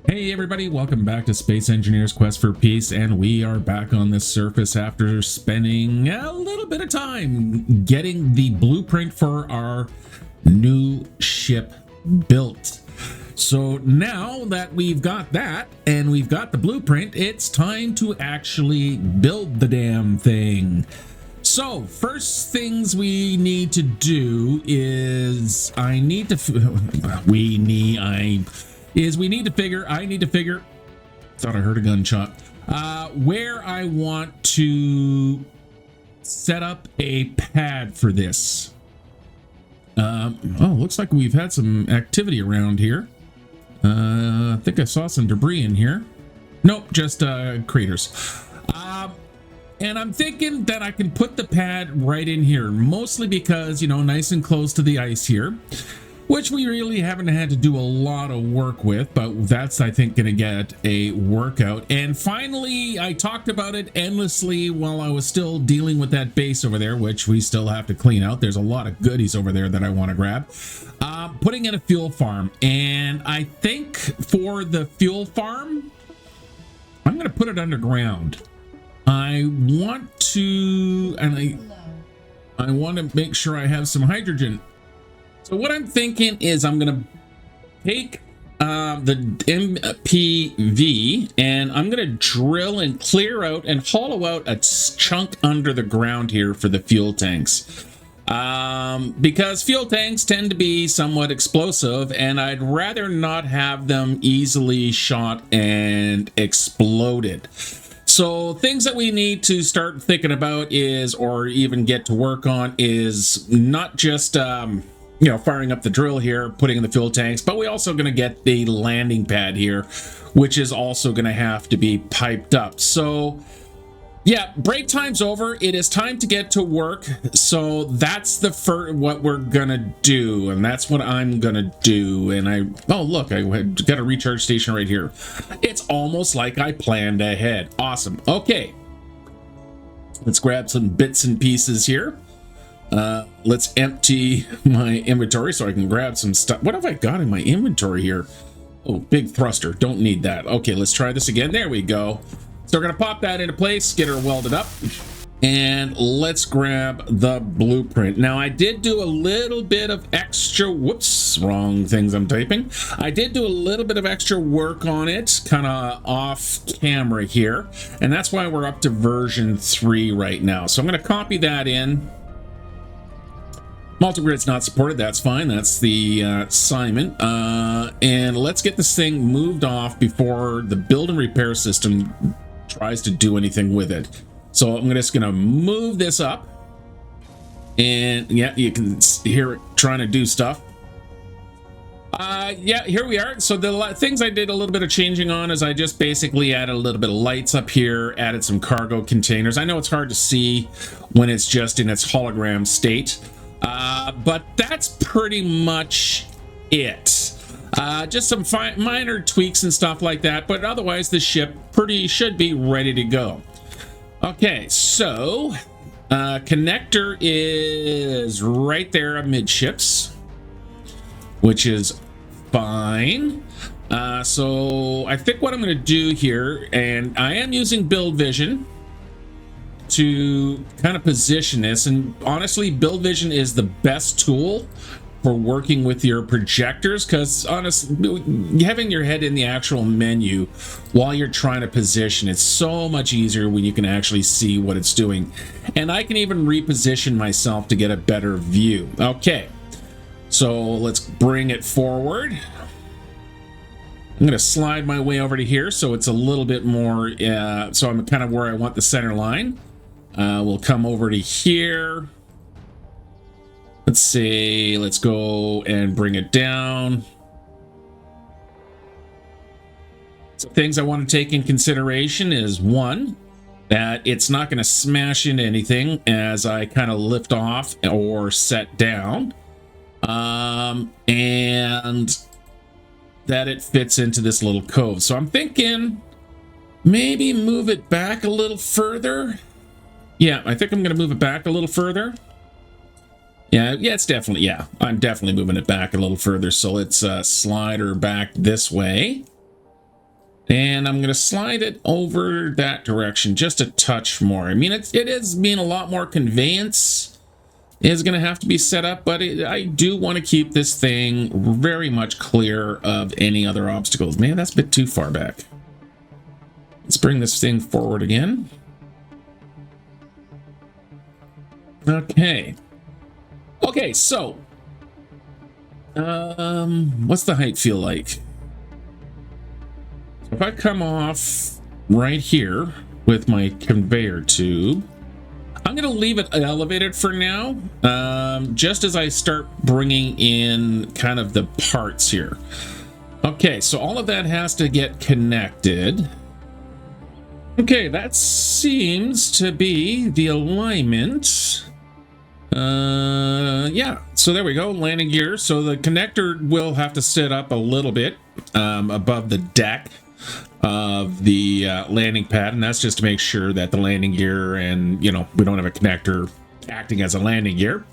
Hey everybody, welcome back to Space Engineers Quest for Peace, and we are back on the surface after spending a little bit of time getting the blueprint for our new ship built. So now that we've got that and we've got the blueprint, it's time to actually build the damn thing. So first things we need to do is I need to figure, thought I heard a gunshot, where I want to set up a pad for this. Looks like we've had some activity around here. I think I saw some debris in here. Nope, just craters. And I'm thinking that I can put the pad right in here, mostly because, you know, nice and close to the ice here, which we really haven't had to do a lot of work with, but that's, I think, going to get a workout. And finally, I talked about it endlessly while I was still dealing with that base over there, which we still have to clean out. There's a lot of goodies over there that I want to grab. Putting in a fuel farm. And I think for the fuel farm, I'm going to put it underground. I want to, and I want to make sure I have some hydrogen. So what I'm thinking is I'm going to take the MPV and I'm going to drill and clear out and hollow out a chunk under the ground here for the fuel tanks. Because fuel tanks tend to be somewhat explosive, and I'd rather not have them easily shot and exploded. So things that we need to start thinking about is, or even get to work on, is not just firing up the drill here, putting in the fuel tanks, but we're also going to get the landing pad here, which is also going to have to be piped up. So yeah, break time's over. It is time to get to work. So that's the first, what we're gonna do, and that's what I'm gonna do. And I got a recharge station right here. It's almost like I planned ahead. Awesome. Okay, let's grab some bits and pieces here. Let's empty my inventory so I can grab some stuff. What have I got in my inventory here? Oh, big thruster. Don't need that. Okay, let's try this again. There we go. So we're going to pop that into place, get her welded up, and let's grab the blueprint. Now, I did do a little bit of extra, wrong things I'm typing. I did do a little bit of extra work on it, kind of off camera here, and that's why we're up to version 3 right now. So I'm going to copy that in. Multigrid's not supported, that's fine, that's the assignment. And let's get this thing moved off before the build and repair system tries to do anything with it. So I'm just gonna move this up, and yeah, you can hear it trying to do stuff. Yeah, here we are. So the things I did a little bit of changing on is I just basically added a little bit of lights up here, added some cargo containers. I know it's hard to see when it's just in its hologram state, but that's pretty much it. Just some minor tweaks and stuff like that, but otherwise the ship should be ready to go. Okay, so connector is right there amidships, which is fine. So I think what I'm going to do here, and I am using Build Vision to kind of position this, and honestly, Build Vision is the best tool for working with your projectors, because honestly, having your head in the actual menu while you're trying to position, it's so much easier when you can actually see what it's doing. And I can even reposition myself to get a better view. Okay, so let's bring it forward. I'm going to slide my way over to here so it's a little bit more, so I'm kind of where I want the center line. We'll come over to here. Let's see, let's go and bring it down. So things I want to take in consideration is, one, that it's not going to smash into anything as I kind of lift off or set down. And that it fits into this little cove. So I'm thinking maybe move it back a little further. Yeah, I think I'm going to move it back a little further. Yeah, it's definitely, yeah, I'm definitely moving it back a little further. So let's slide her back this way. And I'm going to slide it over that direction just a touch more. I mean, it is being a lot more conveyance is going to have to be set up, but I do want to keep this thing very much clear of any other obstacles. Man, that's a bit too far back. Let's bring this thing forward again. Okay. Okay, so what's the height feel like? If I come off right here with my conveyor tube, I'm going to leave it elevated for now, just as I start bringing in kind of the parts here. Okay, so all of that has to get connected. Okay, that seems to be the alignment. Yeah, so there we go, landing gear. So the connector will have to sit up a little bit above the deck of the landing pad, and that's just to make sure that the landing gear and, you know, we don't have a connector acting as a landing gear.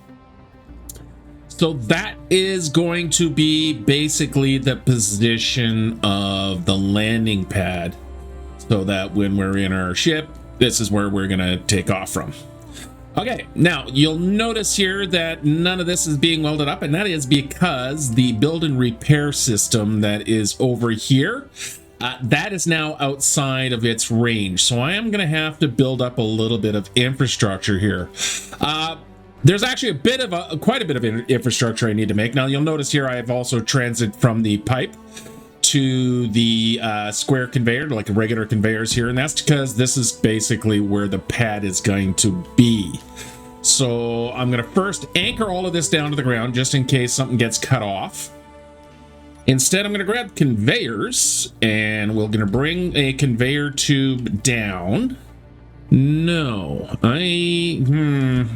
So that is going to be basically the position of the landing pad, so that when we're in our ship, this is where we're going to take off from. Okay, now you'll notice here that none of this is being welded up, and that is because the build and repair system that is over here, that is now outside of its range. So I am going to have to build up a little bit of infrastructure here. There's actually quite a bit of infrastructure I need to make. Now you'll notice here I have also transited from the pipe to the square conveyor, like regular conveyors here, and that's because this is basically where the pad is going to be. So I'm going to first anchor all of this down to the ground just in case something gets cut off. Instead, I'm going to grab conveyors, and we're going to bring a conveyor tube down. No, I'm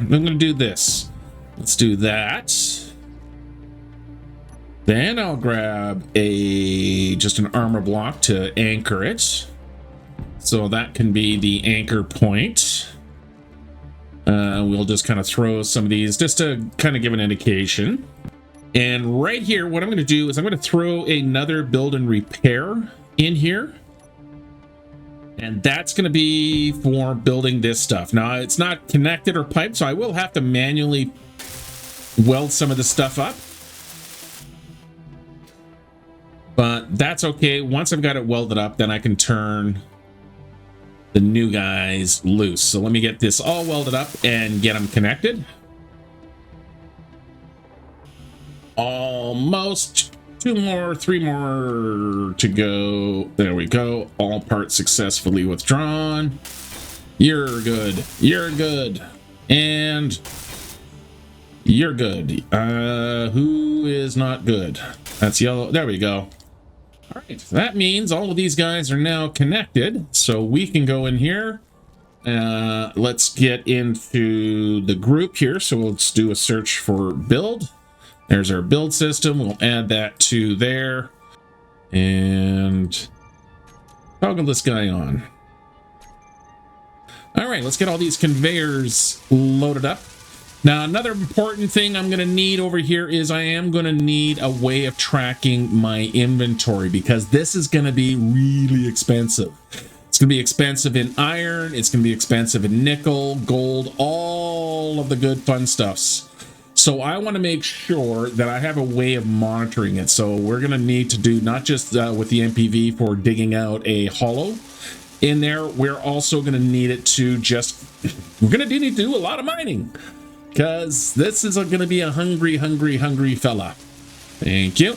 going to do this. Let's do that. Then I'll grab just an armor block to anchor it. So that can be the anchor point. We'll just kind of throw some of these just to kind of give an indication. And right here, what I'm going to do is I'm going to throw another build and repair in here. And that's going to be for building this stuff. Now, it's not connected or piped, so I will have to manually weld some of the stuff up. But that's okay. Once I've got it welded up, then I can turn the new guys loose. So let me get this all welded up and get them connected. Almost. 2 more, 3 more to go. There we go. All parts successfully withdrawn. You're good. You're good. And you're good. Who is not good? That's yellow. There we go. All right. That means all of these guys are now connected. So we can go in here. Let's get into the group here. So let's do a search for build. There's our build system. We'll add that to there. And toggle this guy on. All right, let's get all these conveyors loaded up. Now, another important thing I'm going to need over here is I am going to need a way of tracking my inventory, because this is going to be really expensive. It's going to be expensive in iron. It's going to be expensive in nickel, gold, all of the good fun stuffs. So I want to make sure that I have a way of monitoring it. So we're going to need to do not just with the MPV for digging out a hollow in there. We're also going to need it to we're going to need to do a lot of mining, because this is going to be a hungry fella. Thank you.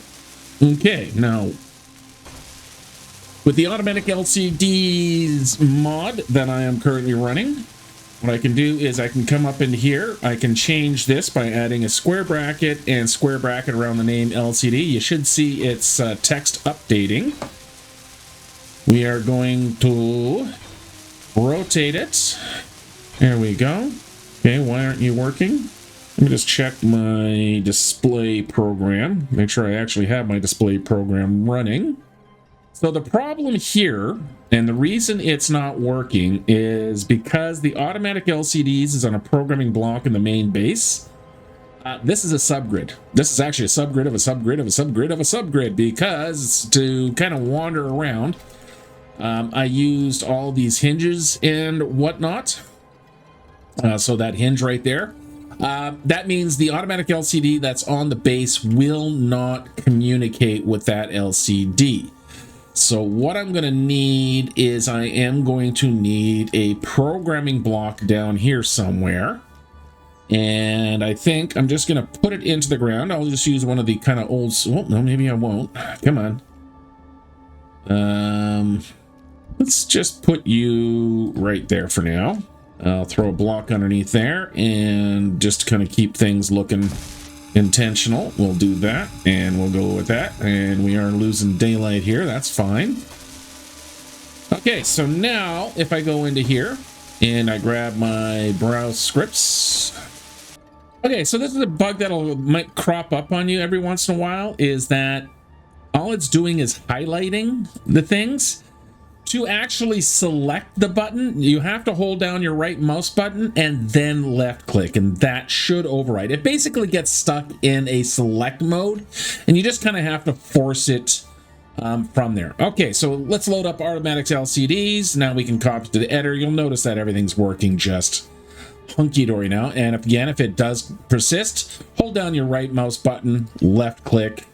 Okay, now with the automatic LCDs mod that I am currently running, what I can do is I can come up in here. I can change this by adding a square bracket and square bracket around the name LCD. You should see its text updating. We are going to rotate it. There we go. Okay, why aren't you working? Let me just check my display program. Make sure I actually have my display program running. So the problem here, and the reason it's not working, is because the automatic LCDs is on a programming block in the main base. This is a subgrid. This is actually a subgrid of a subgrid of a subgrid of a subgrid, because to kind of wander around, I used all these hinges and whatnot. So that hinge right there. That means the automatic LCD that's on the base will not communicate with that LCD. So what I'm going to need is I am going to need a programming block down here somewhere. And I think I'm just going to put it into the ground. I'll just use one of the kind of old... Oh, no, maybe I won't. Come on. Let's just put you right there for now. I'll throw a block underneath there and just kind of keep things looking intentional. We'll do that, and we'll go with that. And we are losing daylight here. That's fine. Okay, so now if I go into here and I grab my browse scripts. Okay, so this is a bug that might crop up on you every once in a while, is that all it's doing is highlighting the things. To actually select the button, you have to hold down your right mouse button and then left click, and that should override. It basically gets stuck in a select mode, and you just kind of have to force it from there. Okay, so let's load up Automatix LCDs. Now we can copy to the editor. You'll notice that everything's working just hunky-dory now. And again, if it does persist, hold down your right mouse button, left click,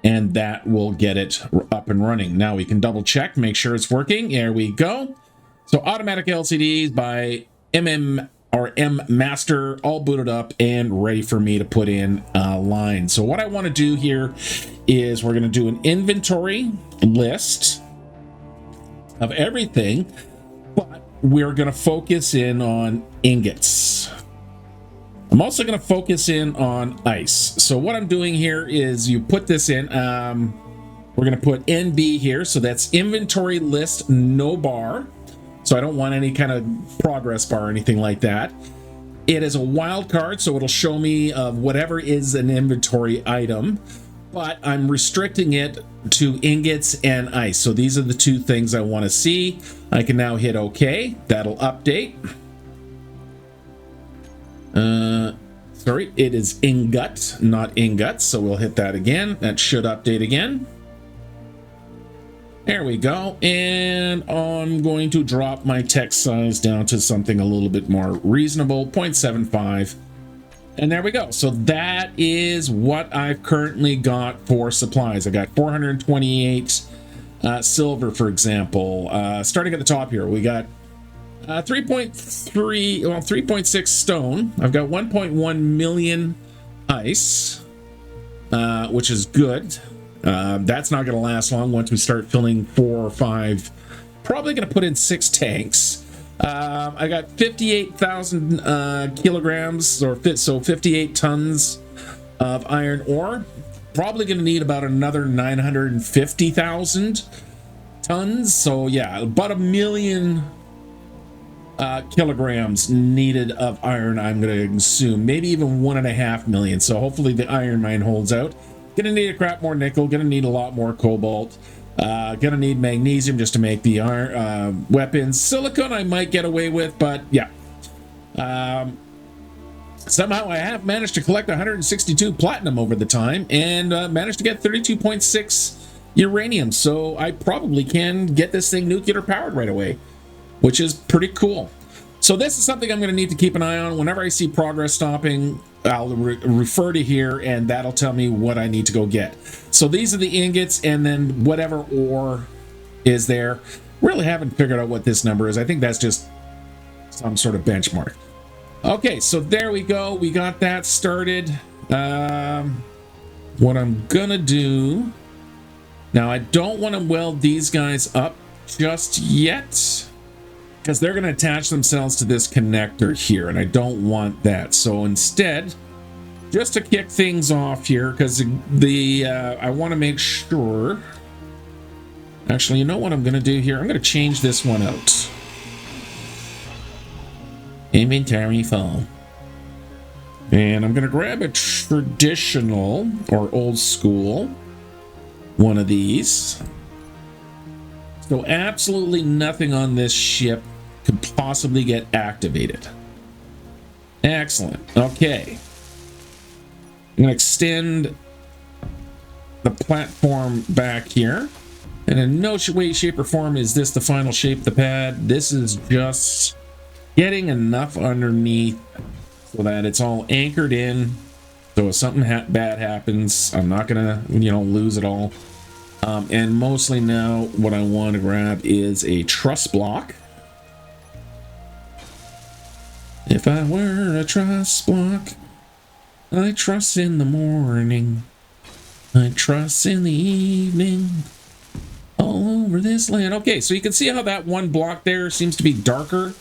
and that will get it up and running. Now we can double check, make sure it's working. There we go. So automatic LCDs by M Master, all booted up and ready for me to put in a line. So what I want to do here is we're going to do an inventory list of everything, but we're going to focus in on ingots. I'm also going to focus in on ice. So what I'm doing here is you put this in, we're going to put NB here. So that's inventory list, no bar. So I don't want any kind of progress bar or anything like that. It is a wildcard, so it'll show me whatever is an inventory item, but I'm restricting it to ingots and ice. So these are the two things I want to see. I can now hit OK. That'll update. Sorry, it is ingot, not ingots. So we'll hit that again. That should update again. There we go. And I'm going to drop my text size down to something a little bit more reasonable, 0.75. And there we go. So that is what I've currently got for supplies. I got 428 silver, for example. Starting at the top here, we got 3.6 stone. I've got 1.1 million ice, which is good. That's not going to last long once we start filling 4 or 5. Probably going to put in 6 tanks. I got 58,000 kilograms, so 58 tons of iron ore. Probably going to need about another 950,000 tons. So yeah, about 1 million kilograms needed of iron, I'm going to assume. Maybe even 1.5 million. So hopefully the iron mine holds out. Gonna need a crap more nickel, gonna need a lot more cobalt, gonna need magnesium just to make the iron weapons. Silicon I might get away with, but yeah. Somehow I have managed to collect 162 platinum over the time and managed to get 32.6 uranium, so I probably can get this thing nuclear powered right away, which is pretty cool. So this is something I'm going to need to keep an eye on. Whenever I see progress stopping, I'll refer to here, and that'll tell me what I need to go get. So these are the ingots, and then whatever ore is there. Really haven't figured out what this number is. I think that's just some sort of benchmark. Okay, so there we go. We got that started. What I'm going to do... Now, I don't want to weld these guys up just yet, because they're going to attach themselves to this connector here, and I don't want that. So instead, just to kick things off here, because I want to make sure... Actually, you know what I'm going to do here? I'm going to change this one out. Inventory full. And I'm going to grab a traditional or old school one of these. So absolutely nothing on this ship could possibly get activated. Excellent. Okay. I'm going to extend the platform back here. And in no way, shape, or form is this the final shape of the pad. This is just getting enough underneath so that it's all anchored in. So if something bad happens, I'm not gonna, lose it all. And mostly now what I want to grab is a truss block. If I were a truss block, I truss in the morning, I truss in the evening, all over this land. Okay, so you can see how that one block there seems to be darker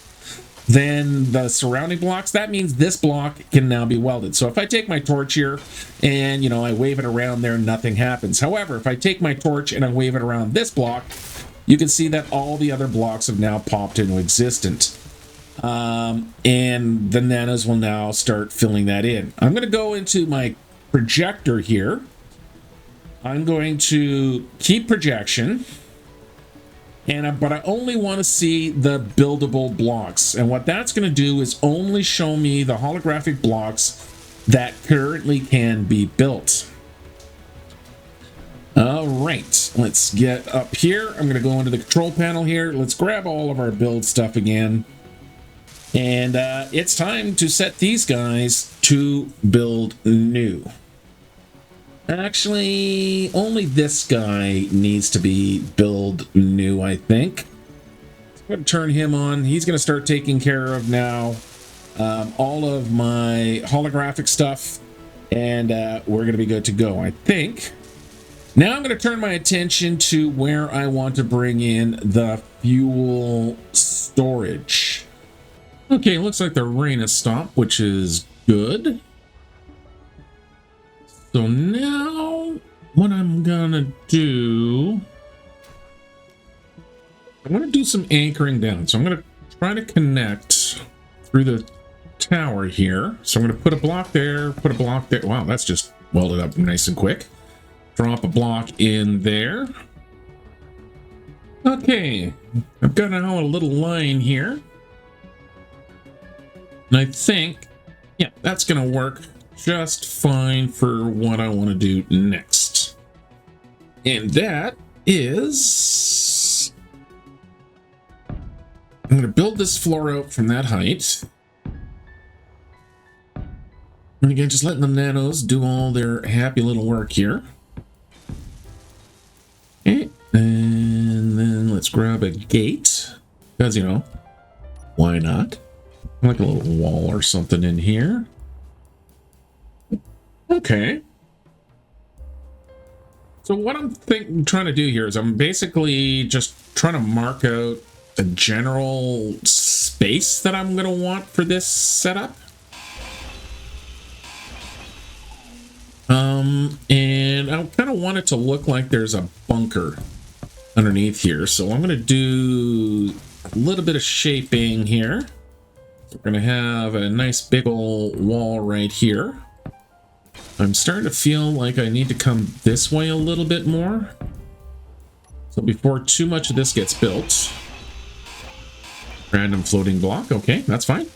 than the surrounding blocks. That means this block can now be welded. So if I take my torch here and, I wave it around there, nothing happens. However, if I take my torch and I wave it around this block, you can see that all the other blocks have now popped into existence. And the nanos will now start filling that in. I'm going to go into my projector here. I'm going to keep projection. But I only want to see the buildable blocks. And what that's going to do is only show me the holographic blocks that currently can be built. All right, let's get up here. I'm going to go into the control panel here. Let's grab all of our build stuff again. And it's time to set these guys to build new. Actually, only this guy needs to be build new, I think. I'm going to turn him on. He's going to start taking care of now all of my holographic stuff, and we're going to be good to go, I think. Now I'm going to turn my attention to where I want to bring in the fuel storage. Okay, looks like the rain has stopped, which is good. So now what I'm gonna do, I'm gonna do some anchoring down. So I'm gonna try to connect through the tower here. So I'm gonna put a block there, put a block there. Wow, that's just welded up nice and quick. Drop a block in there. Okay, I've got now a little line here. And I think, yeah, that's gonna work just fine for what I want to do next. And that is, I'm going to build this floor out from that height. And again, just letting the nanos do all their happy little work here. Okay, and then let's grab a gate, because, why not? Like a little wall or something in here. Okay. So what I'm trying to do here is I'm basically just trying to mark out a general space that I'm going to want for this setup. And I kind of want it to look like there's a bunker underneath here. So I'm going to do a little bit of shaping here. We're going to have a nice big old wall right here. I'm starting to feel like I need to come this way a little bit more. So before too much of this gets built. Random floating block. Okay, that's fine.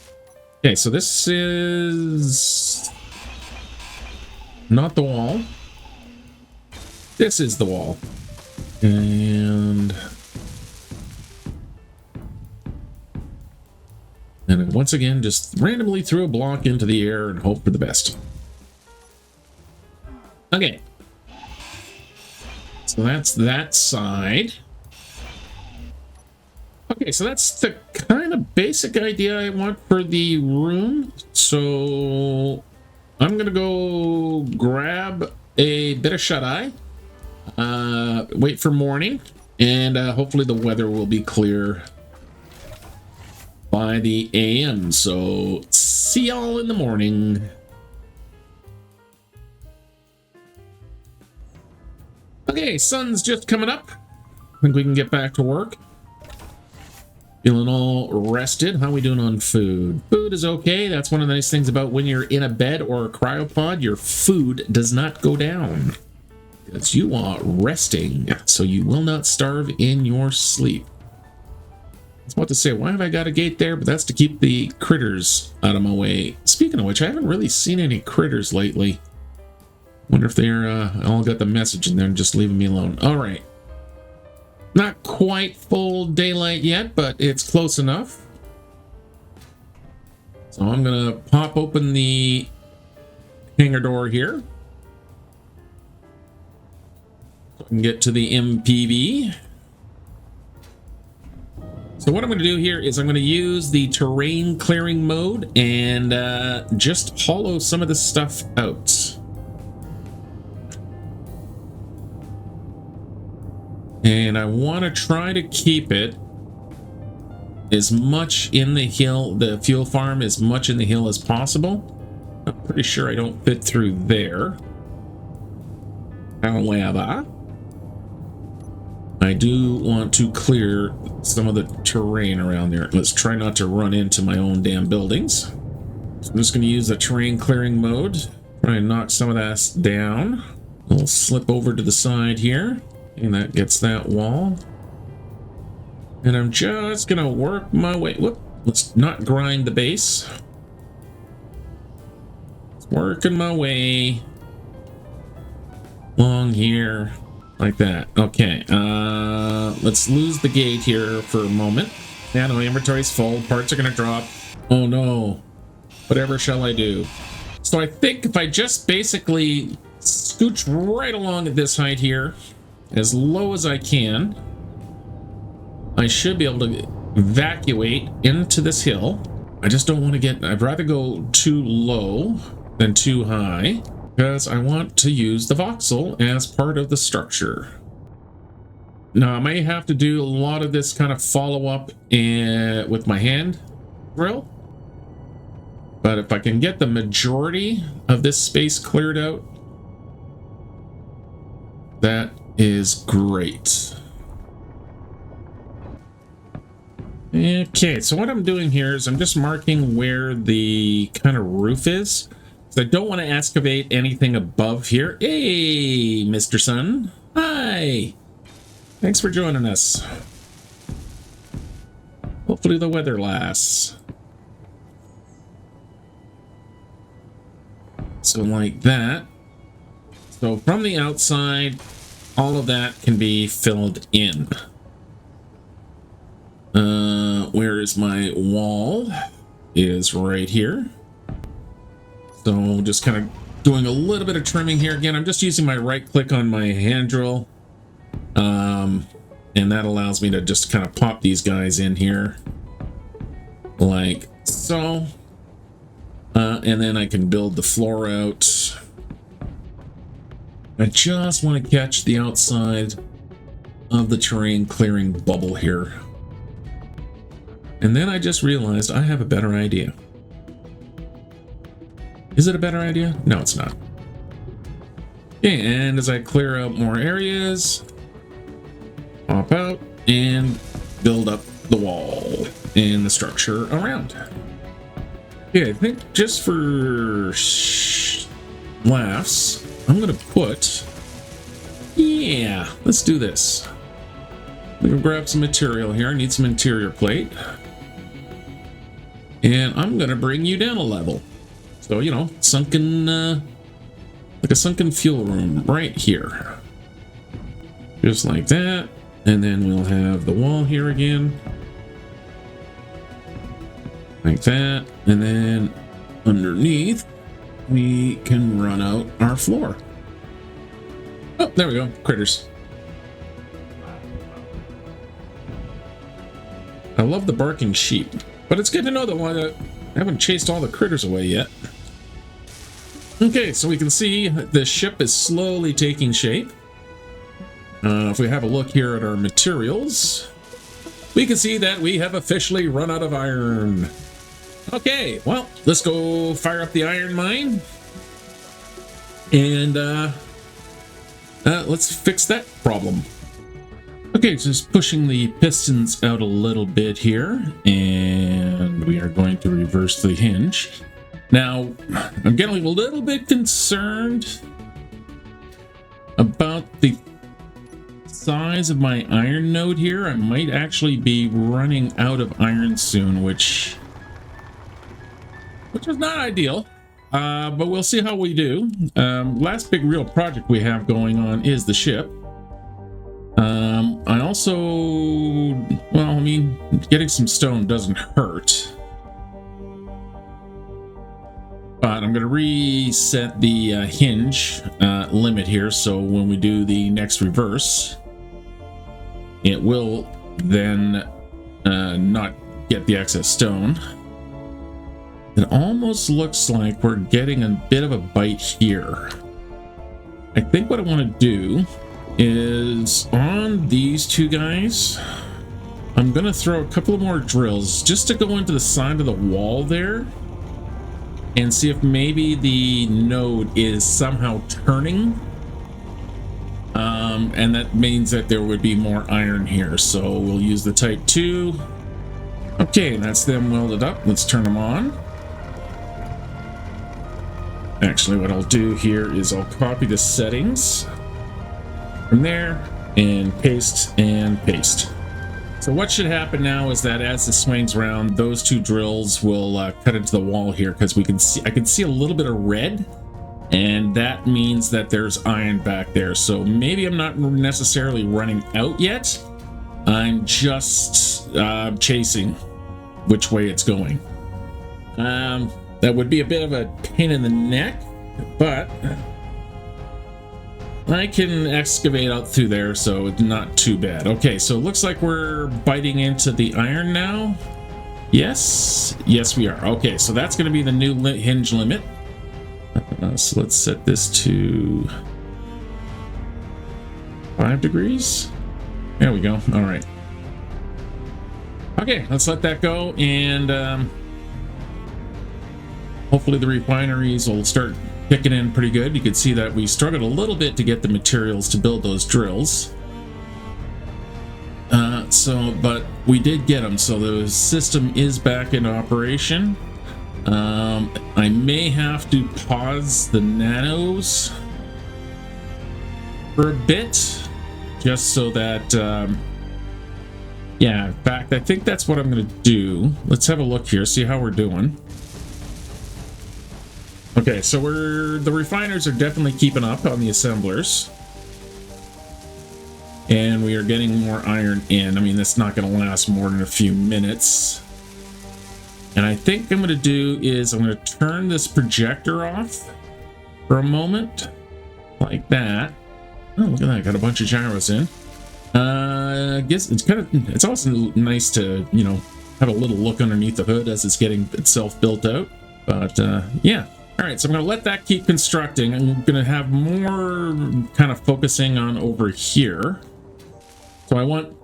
Okay, so this is not the wall. This is the wall. And once again, just randomly throw a block into the air and hope for the best. Okay, so that's that side. Okay, so that's the kind of basic idea I want for the room. So I'm gonna go grab a bit of shut-eye, wait for morning, and hopefully the weather will be clear by the AM. So see y'all in the morning. Okay, sun's just coming up. I think we can get back to work. Feeling all rested. How are we doing on food? Food is okay. That's one of the nice things about when you're in a bed or a cryopod. Your food does not go down because you are resting, so you will not starve in your sleep. I was about to say, why have I got a gate there? But that's to keep the critters out of my way. Speaking of which, I haven't really seen any critters lately. Wonder if they're all got the message and they're just leaving me alone. All right. Not quite full daylight yet, but it's close enough. So I'm gonna pop open the hangar door here. So I can get to the MPV. So what I'm going to do here is I'm going to use the terrain clearing mode and just hollow some of this stuff out. And I want to try to keep it as much in the hill, the fuel farm, as much in the hill as possible. I'm pretty sure I don't fit through there. However, I do want to clear some of the terrain around there. Let's try not to run into my own damn buildings. So I'm just going to use the terrain clearing mode. Try and knock some of that down. We'll slip over to the side here. And that gets that wall. And I'm just going to work my way. Whoop. Let's not grind the base. Working my way along here. Like that. Okay, let's lose the gate here for a moment. Yeah, no, inventory's full. Parts are gonna drop. Oh no. Whatever shall I do? So I think if I just basically scooch right along at this height here, as low as I can, I should be able to evacuate into this hill. I just don't want to get... I'd rather go too low than too high, because I want to use the voxel as part of the structure. Now, I may have to do a lot of this kind of follow-up with my hand drill. But if I can get the majority of this space cleared out, that is great. Okay, so what I'm doing here is I'm just marking where the kind of roof is. So I don't want to excavate anything above here. Hey, Mr. Sun. Hi. Thanks for joining us. Hopefully the weather lasts. So like that. So from the outside, all of that can be filled in. Where is my wall? Is right here. So just kind of doing a little bit of trimming here. Again, I'm just using my right click on my hand drill. And that allows me to just kind of pop these guys in here. Like so. And then I can build the floor out. I just want to catch the outside of the terrain clearing bubble here. And then I just realized I have a better idea. Is it a better idea? No, it's not. Okay, and as I clear out more areas, pop out and build up the wall and the structure around. Okay, I think just for laughs, I'm gonna put... Yeah, let's do this. I'm gonna grab some material here. I need some interior plate. And I'm gonna bring you down a level. So, you know, sunken, like a sunken fuel room right here. Just like that. And then we'll have the wall here again. Like that. And then underneath, we can run out our floor. Oh, there we go. Critters. I love the barking sheep. But it's good to know that I haven't chased all the critters away yet. Okay, so we can see the ship is slowly taking shape. If we have a look here at our materials, we can see that we have officially run out of iron. Okay, well, let's go fire up the iron mine. And let's fix that problem. Okay, just pushing the pistons out a little bit here, and we are going to reverse the hinge. Now, I'm getting a little bit concerned about the size of my iron node here. I might actually be running out of iron soon, which is not ideal, but we'll see how we do. Last big real project we have going on is the ship. I also, well, I mean, getting some stone doesn't hurt. But I'm going to reset the hinge limit here, so when we do the next reverse, it will then not get the excess stone. It almost looks like we're getting a bit of a bite here. I think what I want to do is on these two guys, I'm going to throw a couple of more drills just to go into the side of the wall there and see if maybe the node is somehow turning. And that means that there would be more iron here. So we'll use the type 2. Okay, that's them welded up. Let's turn them on. Actually, what I'll do here is I'll copy the settings from there and paste and paste. So what should happen now is that as this swings around, those two drills will cut into the wall here, because I can see a little bit of red, and that means that there's iron back there. So maybe I'm not necessarily running out yet. I'm just chasing which way it's going. That would be a bit of a pain in the neck, but I can excavate out through there, so it's not too bad. Okay, so it looks like we're biting into the iron now. Yes, we are. Okay, so that's going to be the new hinge limit. So let's set this to 5 degrees. There we go. All right. Okay, let's let that go, and hopefully the refineries will start kicking in pretty good. You could see that we struggled a little bit to get the materials to build those drills. But we did get them, so the system is back in operation. I may have to pause the nanos for a bit, just so that, yeah, in fact, I think that's what I'm going to do. Let's have a look here, see how we're doing. Okay, so the refiners are definitely keeping up on the assemblers. And we are getting more iron in. I mean, that's not going to last more than a few minutes. And I think I'm going to do is I'm going to turn this projector off for a moment. Like that. Oh, look at that. Got a bunch of gyros in. I guess it's also nice to, you know, have a little look underneath the hood as it's getting itself built out. But, yeah. All right, so I'm going to let that keep constructing. I'm going to have more kind of focusing on over here. So I want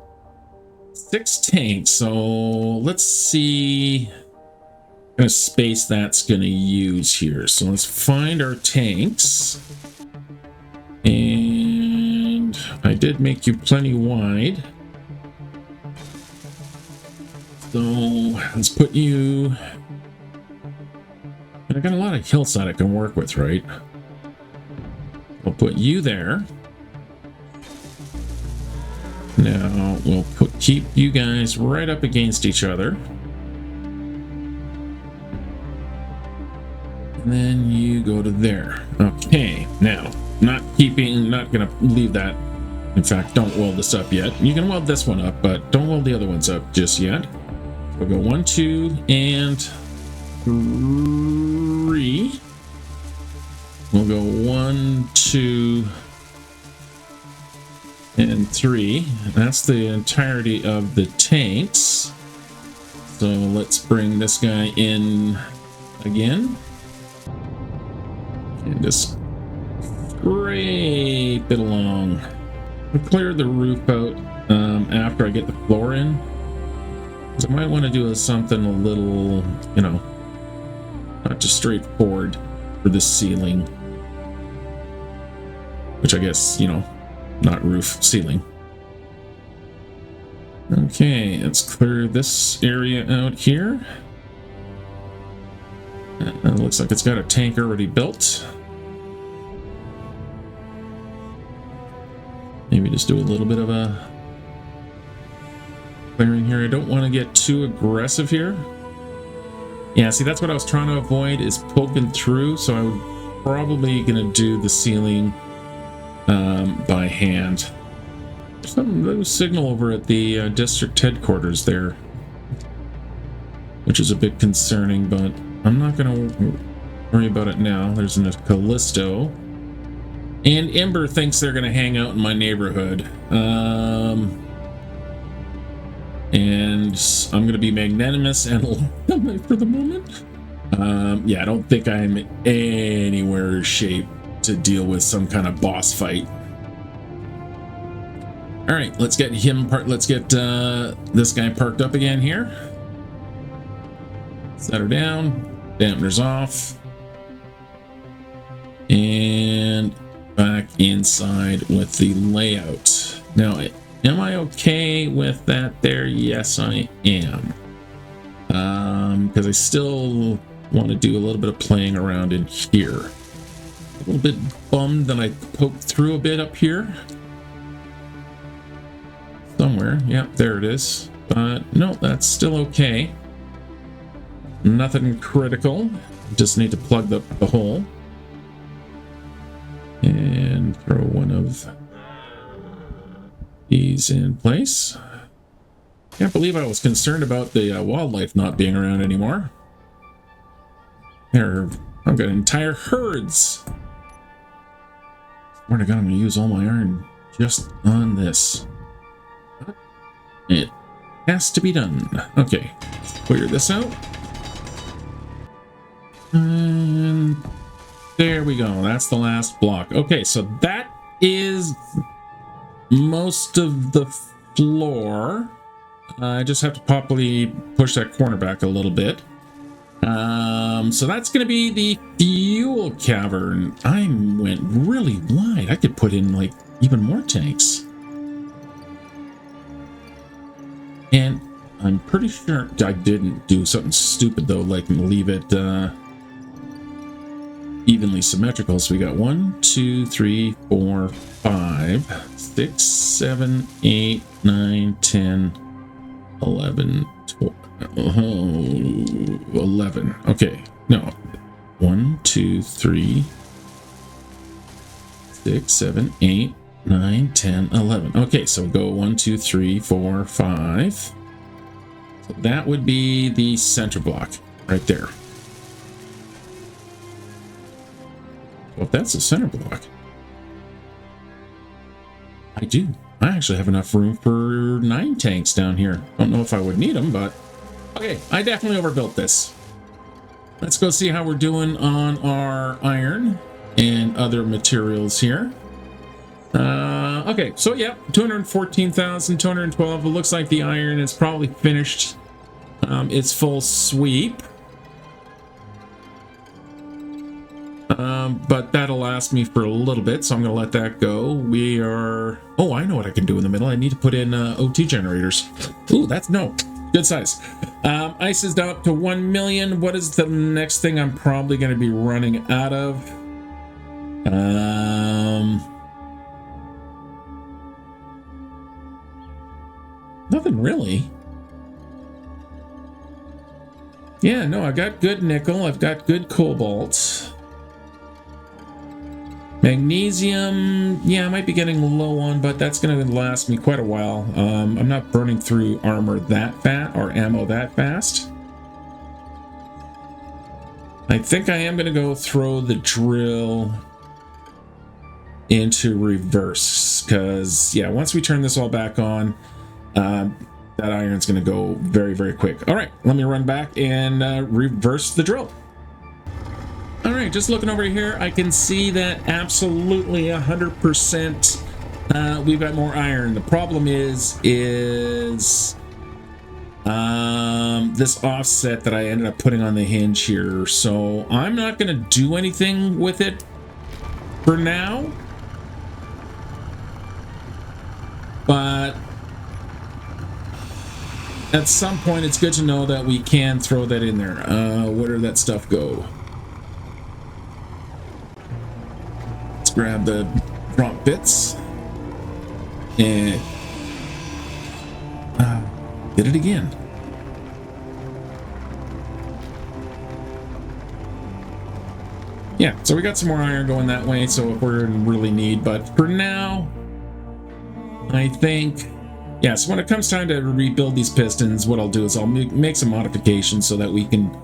6 tanks. So let's see what kind of space that's going to use here. So let's find our tanks. And I did make you plenty wide. So let's put you... And I got a lot of hillside I can work with, right? We'll put you there. Now we'll keep you guys right up against each other. And then you go to there. Okay, now, not gonna leave that. In fact, don't weld this up yet. You can weld this one up, but don't weld the other ones up just yet. We'll go 1, 2, and 3. We'll go 1, 2, and 3. That's the entirety of the tanks. So let's bring this guy in again. And just scrape it along. I'll clear the roof out after I get the floor in. So I might want to do something a little, you know, not just straightforward for the ceiling. Which I guess, you know, not roof, ceiling. Okay, let's clear this area out here. Looks like it's got a tank already built. Maybe just do a little bit of a clearing here. I don't want to get too aggressive here. Yeah, see, that's what I was trying to avoid, is poking through. So I'm probably going to do the ceiling by hand. Some low signal over at the district headquarters there, which is a bit concerning, but I'm not going to worry about it now. There's a Callisto. And Ember thinks they're going to hang out in my neighborhood. And I'm going to be magnanimous and for the moment. Yeah, I don't think I'm anywhere shape to deal with some kind of boss fight. All right, let's get him let's get this guy parked up again here. Set her down. Dampeners off. And back inside with the layout. Now, am I okay with that there? Yes, I am. Because I still want to do a little bit of playing around in here. A little bit bummed that I poked through a bit up here. Somewhere. Yep, there it is. But no, that's still okay. Nothing critical. Just need to plug the hole. And throw one of these in place. Can't believe I was concerned about the wildlife not being around anymore. There, I've got entire herds. Swear to God, I'm going to use all my iron just on this. It has to be done. Okay, let's clear this out. And there we go. That's the last block. Okay, so that is most of the floor. I just have to properly push that corner back a little bit. So that's going to be the fuel cavern. I went really wide. I could put in like even more tanks. And I'm pretty sure I didn't do something stupid though, like leave it evenly symmetrical. So we got 1, 2, 3, 4, 5, 6, 7, 8, 9, 10, 11, 12, 11. Okay, no. 1, 2, 3, 6, 7, 8, 9, 10, 11. Okay, so go 1, 2, 3, 4, 5. So that would be the center block right there. Well, if that's the center block, I do. I actually have enough room for 9 tanks down here. Don't know if I would need them, but okay, I definitely overbuilt this. Let's go see how we're doing on our iron and other materials here. Okay, so yeah, 214,212. It looks like the iron is probably finished its full sweep. But that'll last me for a little bit, so I'm going to let that go. We are... Oh, I know what I can do in the middle. I need to put in OT generators. Ooh, that's... No. Good size. Ice is down up to 1 million. What is the next thing I'm probably going to be running out of? Nothing really. Yeah, no, I got good nickel. I've got good cobalt. Magnesium, yeah, I might be getting low on, but that's going to last me quite a while. I'm not burning through armor that fast, or ammo that fast. I think I am going to go throw the drill into reverse, because, yeah, once we turn this all back on, that iron's going to go very, very quick. All right, let me run back and reverse the drill. All right, just looking over here, I can see that absolutely 100% we've got more iron. The problem is this offset that I ended up putting on the hinge here. So I'm not going to do anything with it for now. But at some point, it's good to know that we can throw that in there. Where did that stuff go? Grab the drop bits and did it again. Yeah, so we got some more iron going that way, so if we're in really need, but for now I think, yeah, so when it comes time to rebuild these pistons, what I'll do is I'll make some modifications so that we can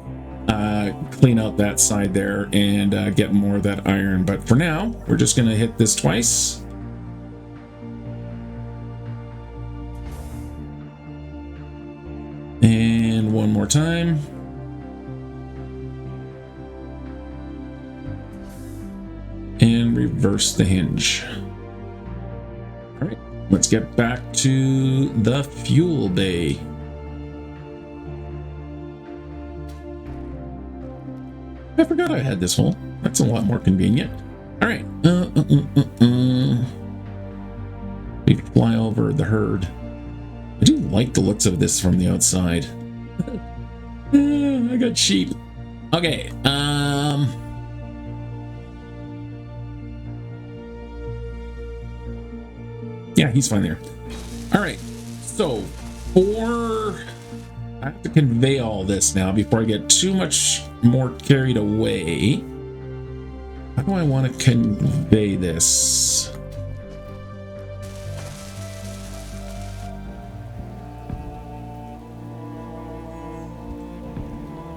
clean out that side there and get more of that iron. But for now, we're just going to hit this twice. And one more time. And reverse the hinge. All right, let's get back to the fuel bay. I forgot I had this hole. That's a lot more convenient. All right. We fly over the herd. I do like the looks of this from the outside. I got sheep. Okay. Yeah, he's fine there. All right. So I have to convey all this now before I get too much more carried away. How do I want to convey this?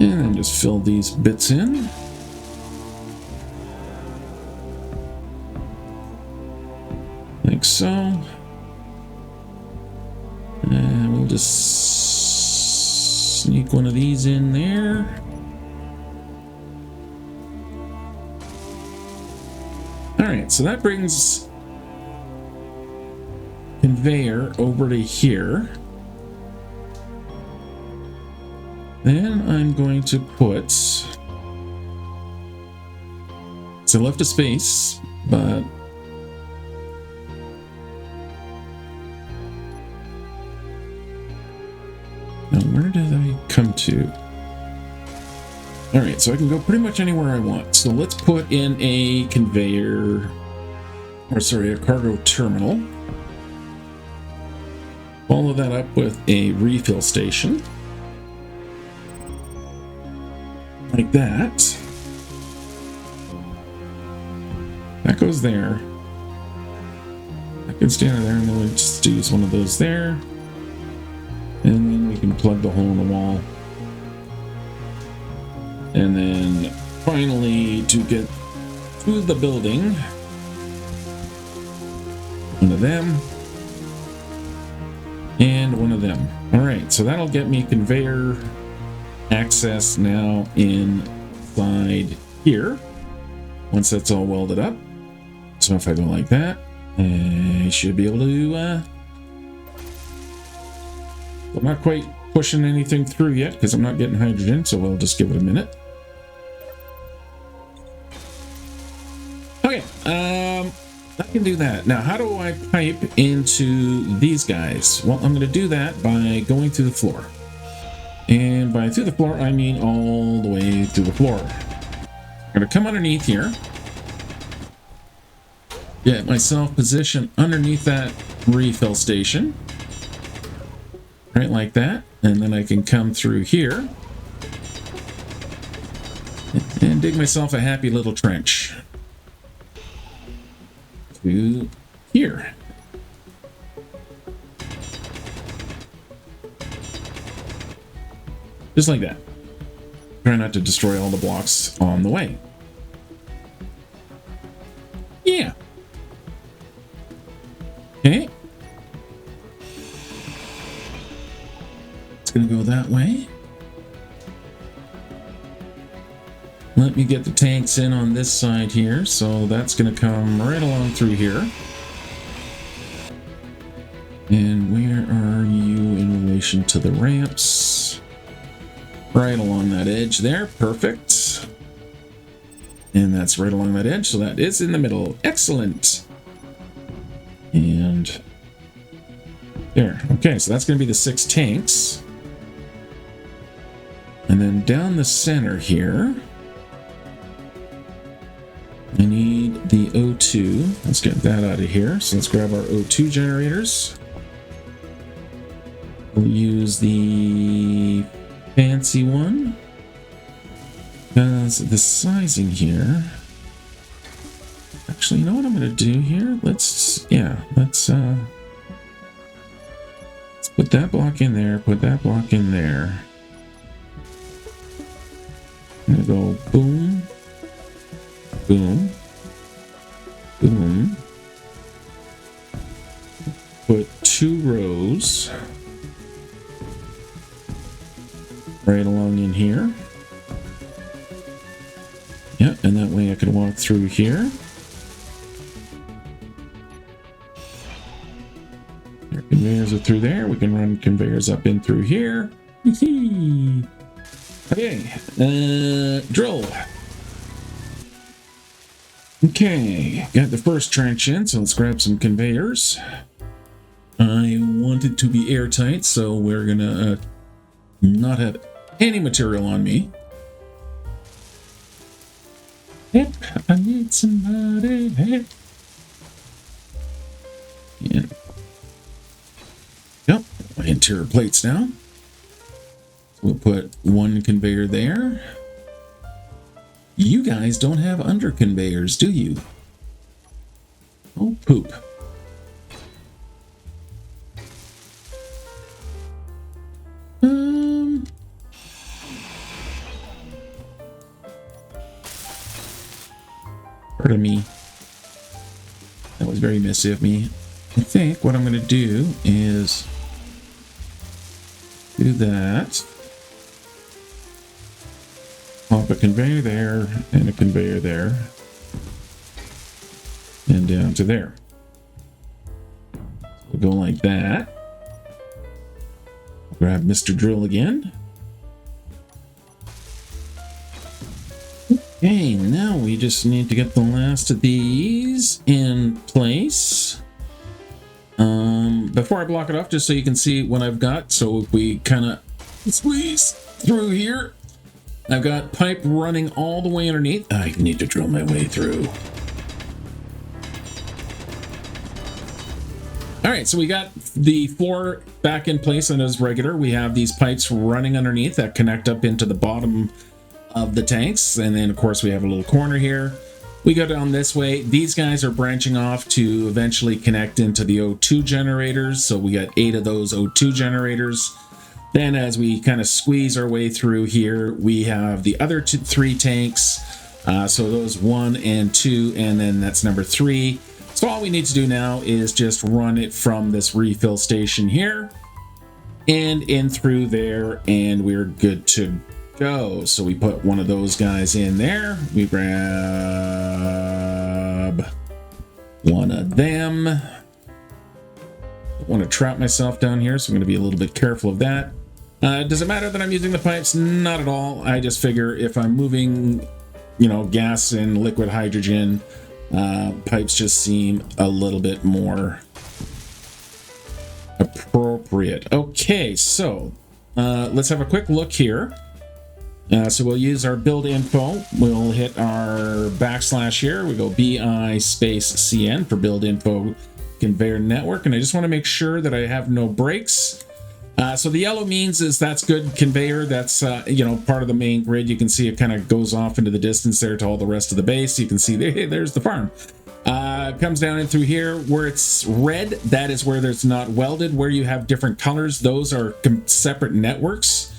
And then just fill these bits in. Like so. And we'll just sneak one of these in there. All right, so that brings conveyor over to here. Then I'm going to put, so I left a space, but now where did I come to? All right, so I can go pretty much anywhere I want. So let's put in a conveyor, or sorry, a cargo terminal. Follow that up with a refill station. Like that. That goes there. That can stand there, and then we just use one of those there. And then we can plug the hole in the wall. And then finally, to get to the building, one of them and one of them. All right, so that'll get me conveyor access now inside here once that's all welded up. So if I go like that, I should be able to I'm not quite pushing anything through yet because I'm not getting hydrogen, so we'll just give it a minute. Okay, I can do that. Now, how do I pipe into these guys? Well, I'm going to do that by going through the floor. And by through the floor, I mean all the way through the floor. I'm going to come underneath here. Get myself positioned underneath that refill station. Right like that. And then I can come through here. And dig myself a happy little trench. To here. Just like that. Try not to destroy all the blocks on the way. Yeah. Okay. It's going to go that way. Let me get the tanks in on this side here. So that's going to come right along through here. And where are you in relation to the ramps? Right along that edge there. Perfect. And that's right along that edge. So that is in the middle. Excellent. And there. Okay, so that's going to be the 6 tanks. And then down the center here, I need the O2. Let's get that out of here. So let's grab our O2 generators. We'll use the fancy one because the sizing here. Actually, you know what I'm going to do here? Let's Put that block in there, put that block in there. I'm gonna go boom, boom, boom. Put 2 rows right along in here. Yeah, and that way I can walk through here. Our conveyors are through there. We can run conveyors up in through here. Okay, drill. Okay, got the first trench in, so let's grab some conveyors. I want it to be airtight, so we're gonna not have any material on me. Help, I need somebody help. Yeah. Yep, my interior plates now. We'll put 1 conveyor there. You guys don't have under conveyors, do you? Oh, poop. Pardon me. That was very messy of me. I think what I'm going to do is do that. Pop a conveyor there and a conveyor there. And down to there. We'll go like that. Grab Mr. Drill again. Okay, now we just need to get the last of these in place. Before I block it off, just so you can see what I've got. So if we kind of squeeze through here, I've got pipe running all the way underneath. I need to drill my way through. All right, so we got the floor back in place and as regular. We have these pipes running underneath that connect up into the bottom of the tanks. And then, of course, we have a little corner here. We go down this way. These guys are branching off to eventually connect into the O2 generators. So we got 8 of those O2 generators. Then as we kind of squeeze our way through here, we have the other 3 tanks. So those 1 and 2, and then that's number 3. So all we need to do now is just run it from this refill station here and in through there, and we're good to go. So we put one of those guys in there. We grab one of them. I want to trap myself down here, so I'm going to be a little bit careful of that. Does it matter that I'm using the pipes? Not at all. I just figure if I'm moving, gas and liquid hydrogen, pipes just seem a little bit more appropriate. Okay, so let's have a quick look here. So we'll use our build info. We'll hit our / here. We go BI space CN for build info conveyor network. And I just want to make sure that I have no breaks. So the yellow means is that's good conveyor. That's, part of the main grid. You can see it kind of goes off into the distance there to all the rest of the base. You can see, hey, there's the farm. Comes down in through here where it's red. That is where there's not welded. Where you have different colors, those are separate networks.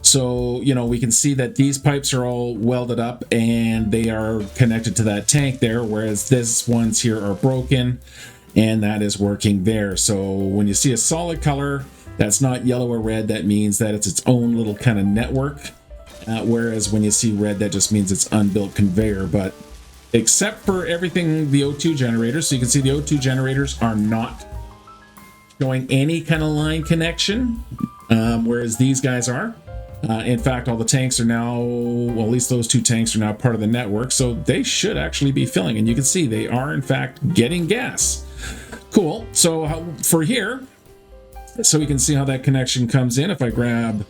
So, we can see that these pipes are all welded up and they are connected to that tank there, whereas these ones here are broken and that is working there. So when you see a solid color that's not yellow or red, that means that it's its own little kind of network. Whereas when you see red, that just means it's unbuilt conveyor. But except for everything, the O2 generators, so you can see the O2 generators are not showing any kind of line connection, whereas these guys are. In fact, all the tanks are now, well, at least those 2 tanks are now part of the network, so they should actually be filling. And you can see they are, in fact, getting gas. Cool. So for here, so we can see how that connection comes in. If I grab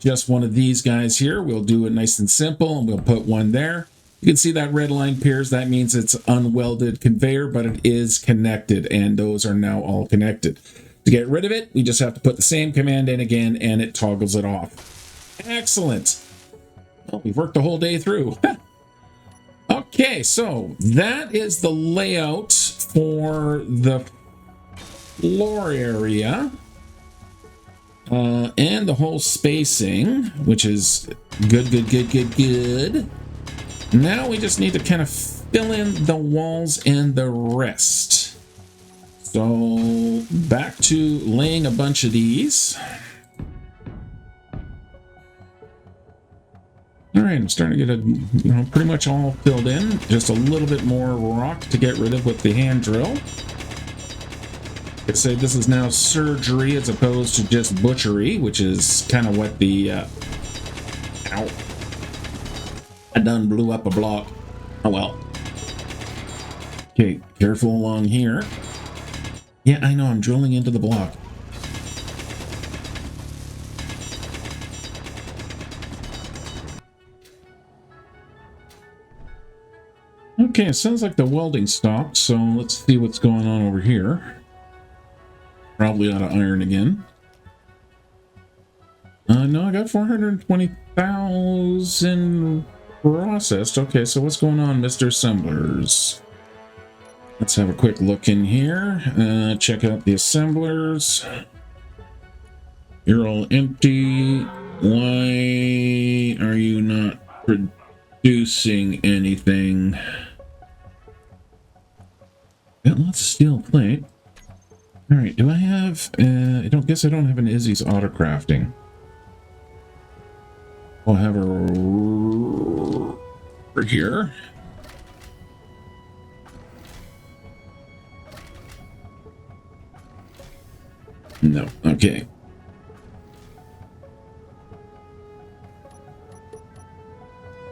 just one of these guys here, we'll do it nice and simple, and we'll put one there. You can see that red line appears. That means it's unwelded conveyor, but it is connected, and those are now all connected. To get rid of it, we just have to put the same command in again, and it toggles it off. Excellent. Well, we've worked the whole day through. Okay, so that is the layout for the floor area. And the whole spacing, which is good. Now we just need to kind of fill in the walls and the rest. So back to laying a bunch of these. All right, I'm starting to get pretty much all filled in. Just a little bit more rock to get rid of with the hand drill. I'd say this is now surgery as opposed to just butchery, which is kind of what the ow, I done blew up a block. Oh well. Okay, careful along here. Yeah, I know, I'm drilling into the block. Okay, it sounds like the welding stopped, so let's see what's going on over here. Probably out of iron again. No, I got 420,000 processed. Okay, so what's going on, Mr. Assemblers? Let's have a quick look in here. Check out the assemblers. You're all empty. Why are you not producing anything? Got lots of steel plate. All right, do I have? I don't have an Izzy's auto crafting. I'll have her over here. No, okay.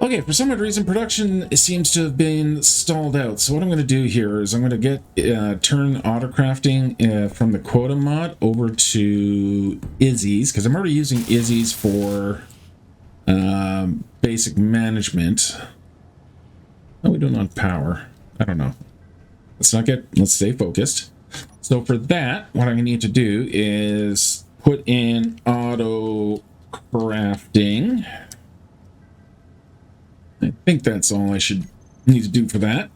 Okay, for some odd reason, production seems to have been stalled out. So what I'm going to do here is I'm going to get turn auto crafting from the quota mod over to Izzy's, because I'm already using Izzy's for basic management. How are we doing on power? I don't know. Let's stay focused. So for that, what I need to do is put in auto crafting. I think that's all I should need to do for that.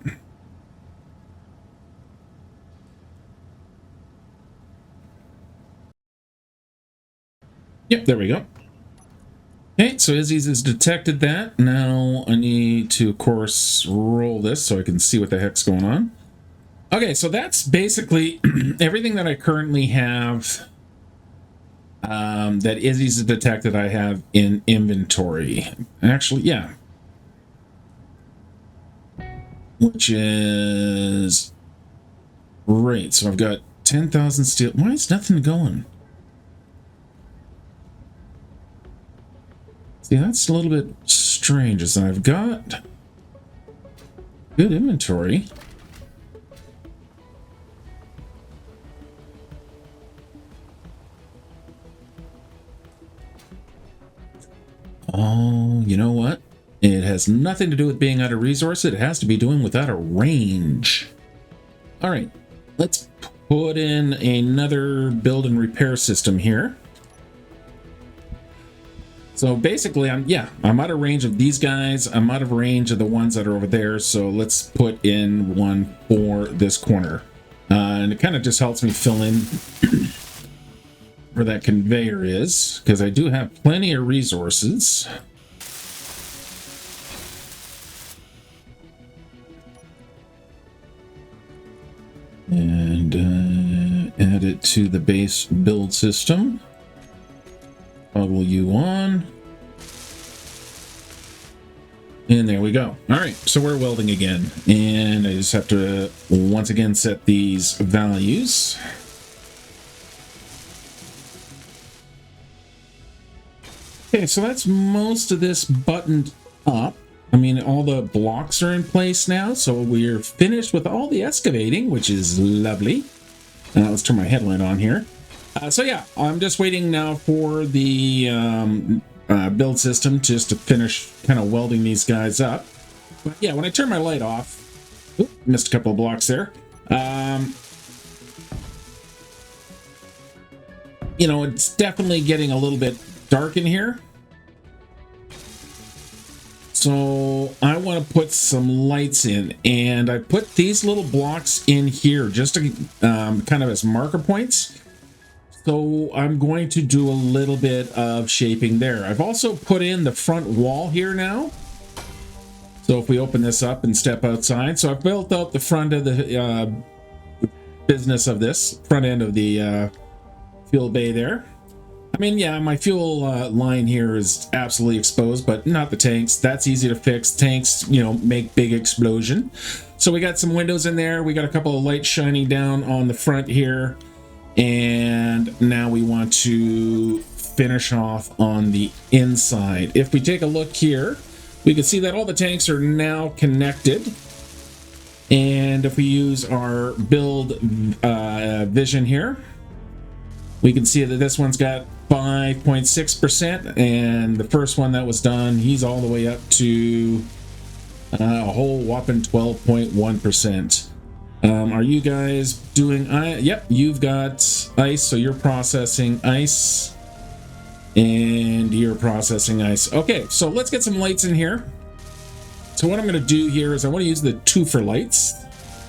Yep, there we go. Okay, so Izzy's has detected that. Now I need to, of course, roll this so I can see what the heck's going on. Okay, so that's basically everything that I currently have that Izzy's has detected I have in inventory. Actually, yeah. Which is great. So I've got 10,000 steel. Why is nothing going? See, that's a little bit strange. As I've got good inventory. Oh, you know what? It has nothing to do with being out of resource. It has to be doing with out of range. All right, let's put in another build and repair system here. So basically, I'm out of range of these guys. I'm out of range of the ones that are over there. So let's put in one for this corner. And it kind of just helps me fill in where that conveyor is, because I do have plenty of resources. And add it to the base build system. Toggle you on. And there we go. All right, so we're welding again. And I just have to once again set these values. Okay, so that's most of this buttoned up. I mean, all the blocks are in place now, so we're finished with all the excavating, which is lovely. Let's turn my headlight on here. So yeah, I'm just waiting now for the build system just to finish kind of welding these guys up. But yeah, when I turn my light off, missed a couple of blocks there. You know, it's definitely getting a little bit dark in here. So I want to put some lights in, and I put these little blocks in here just to kind of as marker points. So I'm going to do a little bit of shaping there. I've also put in the front wall here now. So if we open this up and step outside, so I've built out the front of the business of this, front end of the fuel bay there. I mean, yeah, my fuel line here is absolutely exposed, but not the tanks. That's easy to fix. Tanks, you know, make big explosion. So we got some windows in there. We got a couple of lights shining down on the front here. And now we want to finish off on the inside. If we take a look here, we can see that all the tanks are now connected. And if we use our build vision here, we can see that this one's got 5.6%, and the first one that was done, he's all the way up to a whole whopping 12.1%. Are you guys doing yep, you've got ice, so you're processing ice, and you're processing ice. Okay, so let's get some lights in here. So what I'm going to do here is I want to use the twofer lights,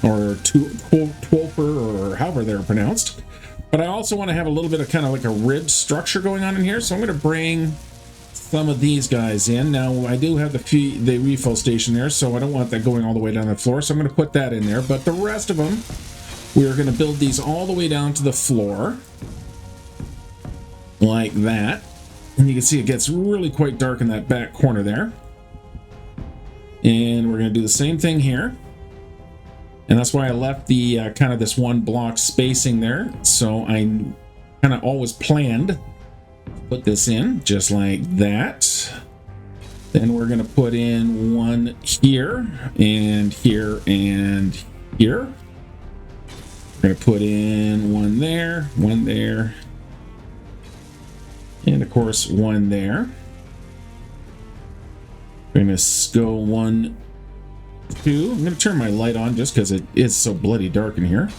or twelfer, or however they're pronounced. But I also want to have a little bit of kind of like a ribbed structure going on in here. So I'm going to bring some of these guys in. Now, I do have the refill station there, so I don't want that going all the way down the floor. So I'm going to put that in there. But the rest of them, we're going to build these all the way down to the floor. Like that. And you can see it gets really quite dark in that back corner there. And we're going to do the same thing here. And that's why I left the kind of this one block spacing there. So I kind of always planned to put this in just like that. Then we're going to put in one here and here and here. We're going to put in one there, and of course one there. We're going to go 1, 2. I'm going to turn my light on just because it is so bloody dark in here.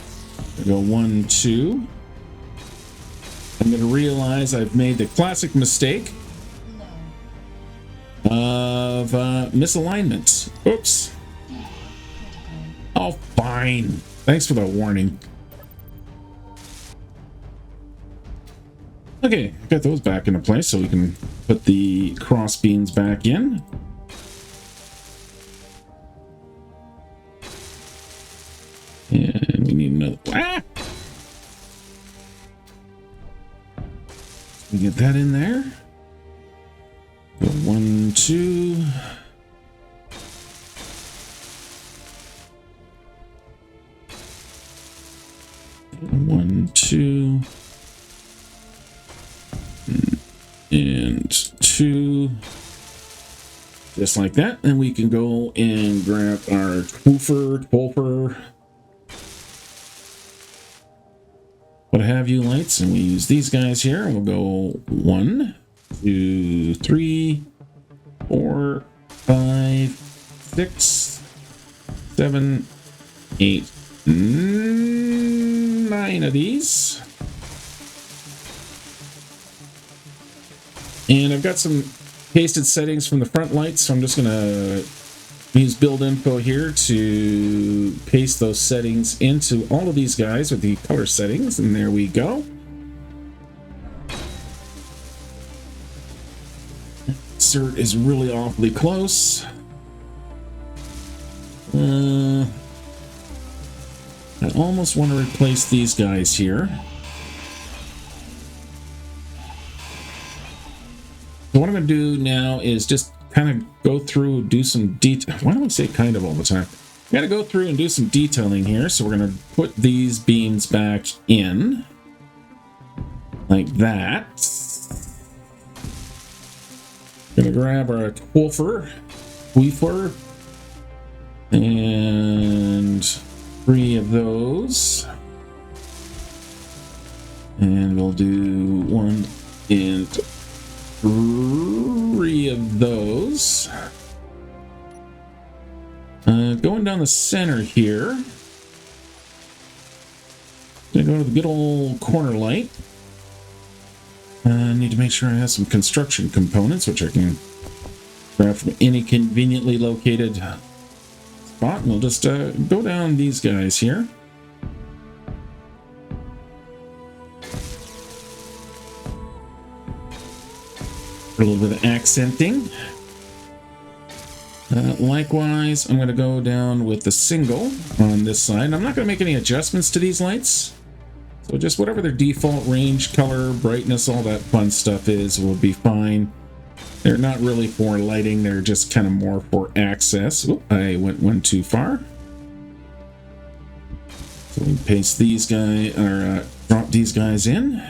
Go 1, 2. I'm going to realize I've made the classic mistake of misalignment. Oops. Oh, fine. Thanks for the warning. Okay, got those back into place so we can put the cross beams back in. And we need another. Ah! We get that in there. Go 1, 2. One, 2. And 2. Just like that. And we can go and grab our twolfer, what have you lights, and we use these guys here. We'll go 1, 2, 3, 4, 5, 6, 7, 8, 9 of these. And I've got some pasted settings from the front lights, so I'm just gonna use build info here to paste those settings into all of these guys with the color settings, and there we go. Insert is really awfully close. I almost want to replace these guys here. So what I'm going to do now is just kind of go through, do some detail. Why do I say kind of all the time? We got to go through and do some detailing here. So we're going to put these beams back in like that. Going to grab our twolfer, and 3 of those. And we'll do 1 and 3 of those. Going down the center here. Gonna go to the good old corner light. I need to make sure I have some construction components, which I can grab from any conveniently located spot. And we'll just go down these guys here. a little bit of accenting. Likewise, I'm going to go down with the single on this side. I'm not going to make any adjustments to these lights. So just whatever their default range, color, brightness, all that fun stuff is will be fine. They're not really for lighting. They're just kind of more for access. Oop, I went one too far. So we paste these guys, or drop these guys in.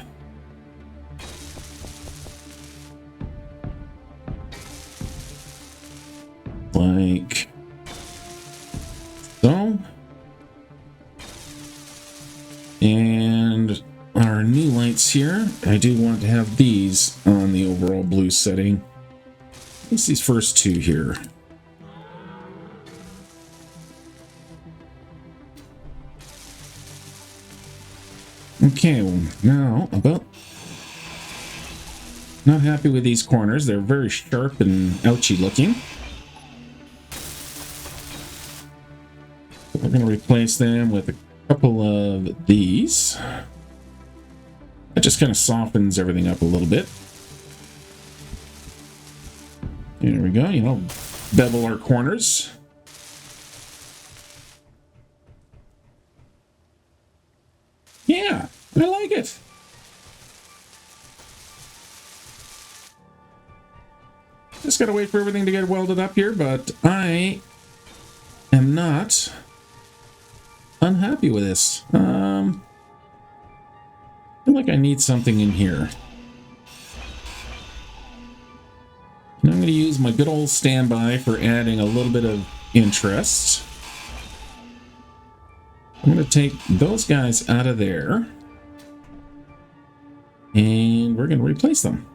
Like so. And our new lights here, I do want to have these on the overall blue setting. At least these first two here. Okay, well, now about not happy with these corners. They're very sharp and ouchy looking. We're going to replace them with a couple of these. That just kind of softens everything up a little bit. There we go, you know, bevel our corners. Yeah, I like it. Just gotta wait for everything to get welded up here, but I am not unhappy with this. I feel like I need something in here. And I'm going to use my good old standby for adding a little bit of interest. I'm going to take those guys out of there. And we're going to replace them.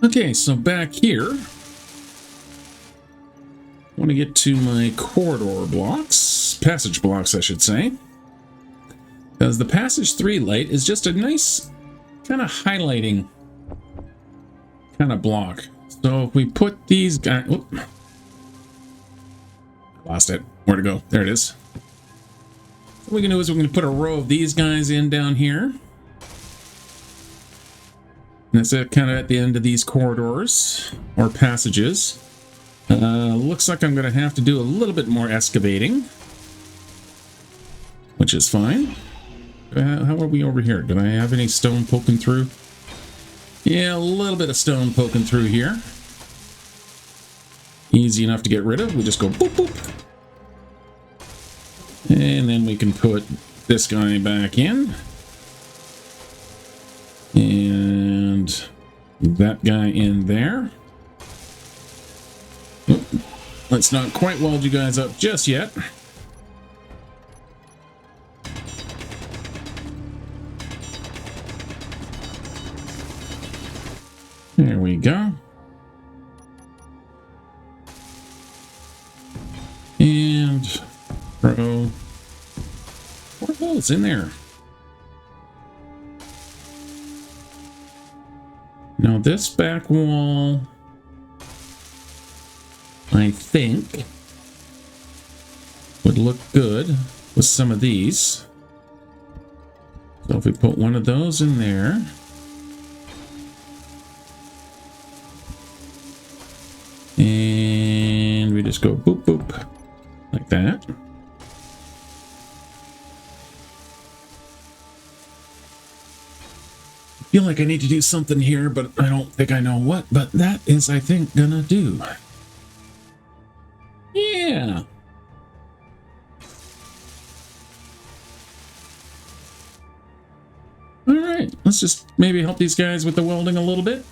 Okay, so back here, I want to get to my corridor blocks, passage blocks, I should say. Because the passage 3 light is just a nice kind of highlighting kind of block. So if we put these guys, whoop, lost it. Where'd it go? There it is. What we can do is we're going to put a row of these guys in down here. And that's it, kind of at the end of these corridors or passages. Looks like I'm going to have to do a little bit more excavating, which is fine. How are we over here? Do I have any stone poking through? Yeah, a little bit of stone poking through here. Easy enough to get rid of. We just go boop, boop. And then we can put this guy back in. And that guy in there. Oop. Let's not quite weld you guys up just yet. There we go. And throw 4 holes in there. Now this back wall, I think, would look good with some of these. So if we put one of those in there. And we just go boop, boop, like that. I feel like I need to do something here, but I don't think I know what. But that is, I think, gonna do. Yeah. All right, let's just maybe help these guys with the welding a little bit.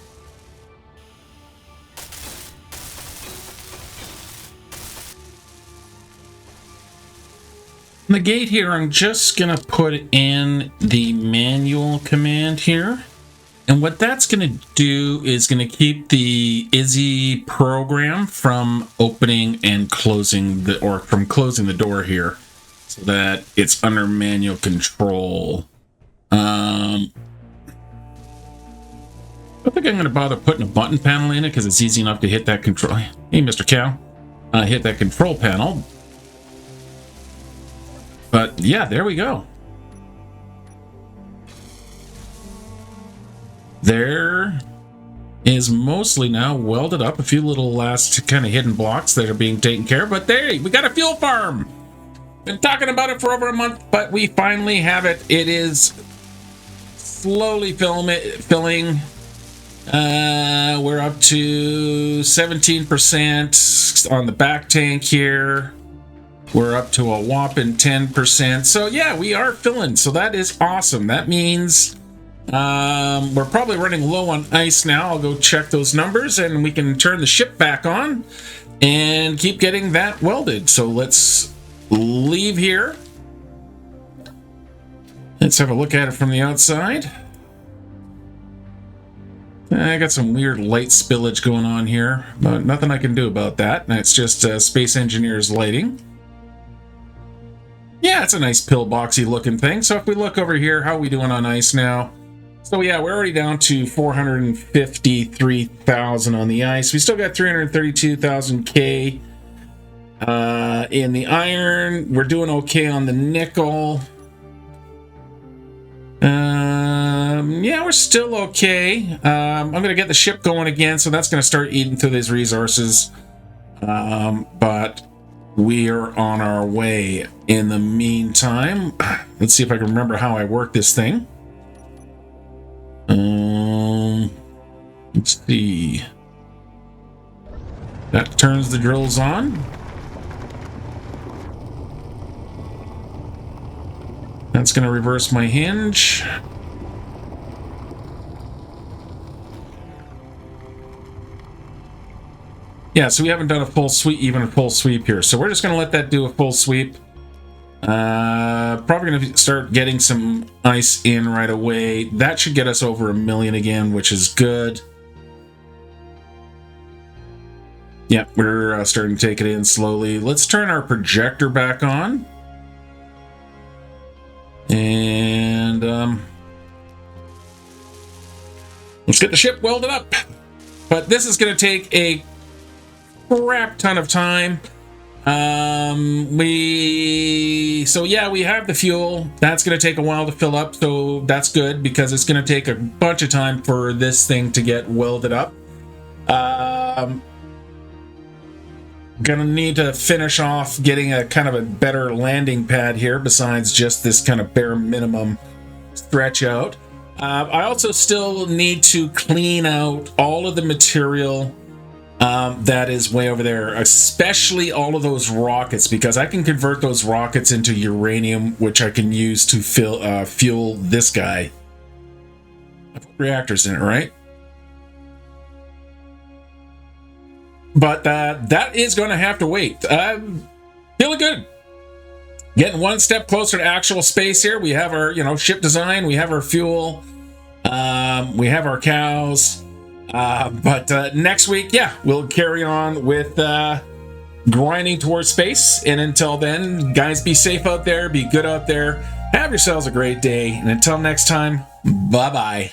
The gate here, I'm just gonna put in the manual command here, and what that's gonna do is gonna keep the Izzy program from opening and closing the, or from closing the door here, so that it's under manual control. I don't think I'm gonna bother putting a button panel in it because it's easy enough to hit that control. Hey, Mr. Cow, hit that control panel. But yeah, there we go. there is mostly now welded up. A few little last kind of hidden blocks that are being taken care of, but there, we got a fuel farm. Been talking about it for over a month, but we finally have it. It is slowly filling. We're up to 17% on the back tank here. We're up to a whopping 10%. So yeah, we are filling. So that is awesome. That means we're probably running low on ice now. I'll go check those numbers and we can turn the ship back on and keep getting that welded. So let's leave here. Let's have a look at it from the outside. I got some weird light spillage going on here, but nothing I can do about that. It's just Space Engineers lighting. Yeah, it's a nice pillboxy looking thing. So if we look over here, how are we doing on ice now? So yeah, we're already down to 453,000 on the ice. We still got 332,000 K in the iron. We're doing okay on the nickel. Yeah, we're still okay. I'm gonna get the ship going again, so that's gonna start eating through these resources. But we are on our way. In the meantime, let's see if I can remember how I work this thing. Let's see. That turns the drills on. That's going to reverse my hinge. Yeah, so we haven't done a full sweep, even a full sweep here. So we're just going to let that do a full sweep. Probably going to start getting some ice in right away. That should get us over 1 million again, which is good. Yeah, we're starting to take it in slowly. Let's turn our projector back on. And let's get the ship welded up. But this is going to take a crap ton of time. So yeah, we have the fuel. That's going to take a while to fill up, so that's good because it's going to take a bunch of time for this thing to get welded up. Gonna need to finish off getting a kind of a better landing pad here besides just this kind of bare minimum stretch out. I also still need to clean out all of the material that is way over there, especially all of those rockets, because I can convert those rockets into uranium, which I can use to fuel this guy. I put reactors in it, right? But that is going to have to wait. Feeling good. Getting one step closer to actual space here. We have our, ship design. We have our fuel. We have our cows. But next week, yeah, we'll carry on with grinding towards space. And until then, guys, be safe out there. Be good out there. Have yourselves a great day. And until next time, bye-bye.